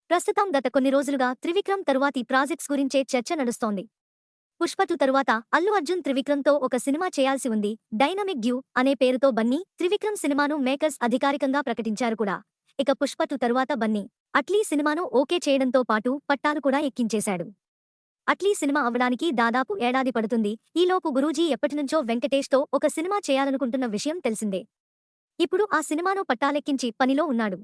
ప్రస్తుతం గత కొన్ని రోజులుగా త్రివిక్రమ్ తరువాతి ప్రాజెక్ట్స్ గురించే చర్చ నడుస్తోంది. పుష్ప 2 తరువాత అల్లు అర్జున్ త్రివిక్రమ్‌తో ఒక సినిమా చేయాల్సి ఉంది. డైనమిక్ డ్యూ అనే పేరుతో బన్నీ, త్రివిక్రమ్ సినిమాను మేకర్స్ అధికారికంగా ప్రకటించారు కూడా. ఇక పుష్ప 2 తరువాత బన్నీ, అట్లీ సినిమాను ఓకే చేయడంతో పాటు పట్టాలు కూడా ఎక్కించేశాడు. అట్లీ సినిమా అవ్వడానికి దాదాపు ఏడాది పడుతుంది. ఈలోపు గురూజీ ఎప్పటినుంచో వెంకటేష్‌తో ఒక సినిమా చేయాలనుకుంటున్న విషయం తెలిసిందే. ఇప్పుడు ఆ సినిమాను పట్టాలెక్కించి పనిలో ఉన్నాడు.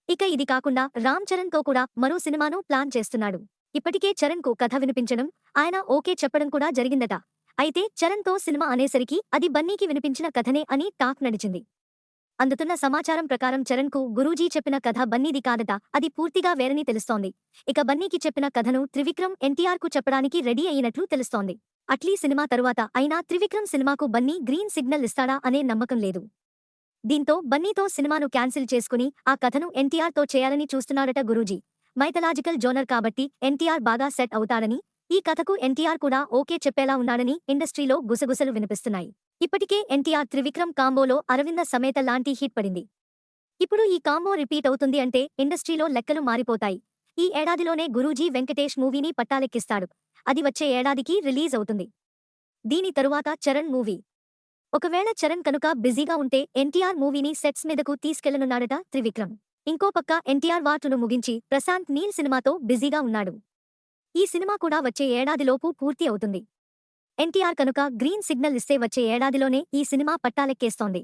ఇక ఇది కాకుండా రామ్ చరణ్‌తో కూడా మరో సినిమాను ప్లాన్ చేస్తున్నాడు. ఇప్పటికే చరణ్‌కు కథ వినిపించడం, ఆయన ఓకే చెప్పడం కూడా జరిగిందట. అయితే చరణ్‌తో సినిమా అనేసరికి అది బన్నీకి వినిపించిన కథనే అని టాక్ నడిచింది. అందుతున్న సమాచారం ప్రకారం చరణ్‌కు గురూజీ చెప్పిన కథ బన్నీది కాదట, అది పూర్తిగా వేరని తెలుస్తోంది. ఇక బన్నీకి చెప్పిన కథను త్రివిక్రమ్, ఎన్టీఆర్‌కు చెప్పడానికి రెడీ అయినట్లు తెలుస్తోంది. అట్లీ సినిమా తరువాత అయినా త్రివిక్రమ్ సినిమాకు బన్నీ గ్రీన్ సిగ్నల్ ఇస్తాడా అనే నమ్మకం లేదు. దీంతో బన్నీతో సినిమాను క్యాన్సిల్ చేసుకుని ఆ కథను ఎన్టీఆర్‌తో చేయాలని చూస్తున్నాడట గురూజీ. మైథలాజికల్ జోనర్ కాబట్టి ఎన్టీఆర్ బాగా సెట్ అవుతాడని, ఈ కథకు ఎన్టీఆర్ కూడా ఓకే చెప్పేలా ఉన్నాడని ఇండస్ట్రీలో గుసగుసలు వినిపిస్తున్నాయి. ఇప్పటికే ఎన్టీఆర్ త్రివిక్రమ్ కాంబోలో అరవింద సమేత లాంటి హిట్ పడింది. ఇప్పుడు ఈ కాంబో రిపీట్ అవుతుంది అంటే ఇండస్ట్రీలో లెక్కలు మారిపోతాయి. ఈ ఏడాదిలోనే గురూజీ వెంకటేష్ మూవీని పట్టాలెక్కిస్తాడు. అది వచ్చే ఏడాదికి రిలీజ్ అవుతుంది. దీని తరువాత చరణ్ మూవీ. ఒకవేళ చరణ్ కనుక బిజీగా ఉంటే ఎన్టీఆర్ మూవీని సెట్స్ మీదకు తీసుకెళ్లనున్నాడట త్రివిక్రమ్. ఇంకో పక్క ఎన్టీఆర్ వార్టును ముగించి ప్రశాంత్ నీల్ సినిమాతో బిజీగా ఉన్నాడు. ఈ సినిమా కూడా వచ్చే ఏడాదిలోపు పూర్తి అవుతుంది. ఎన్టీఆర్ కనుక గ్రీన్ సిగ్నల్ ఇస్తే వచ్చే ఏడాదిలోనే ఈ సినిమా పట్టాలెక్కేస్తోంది.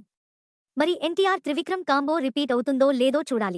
మరి ఎన్టీఆర్ త్రివిక్రమ్ కాంబో రిపీట్ అవుతుందో లేదో చూడాలి.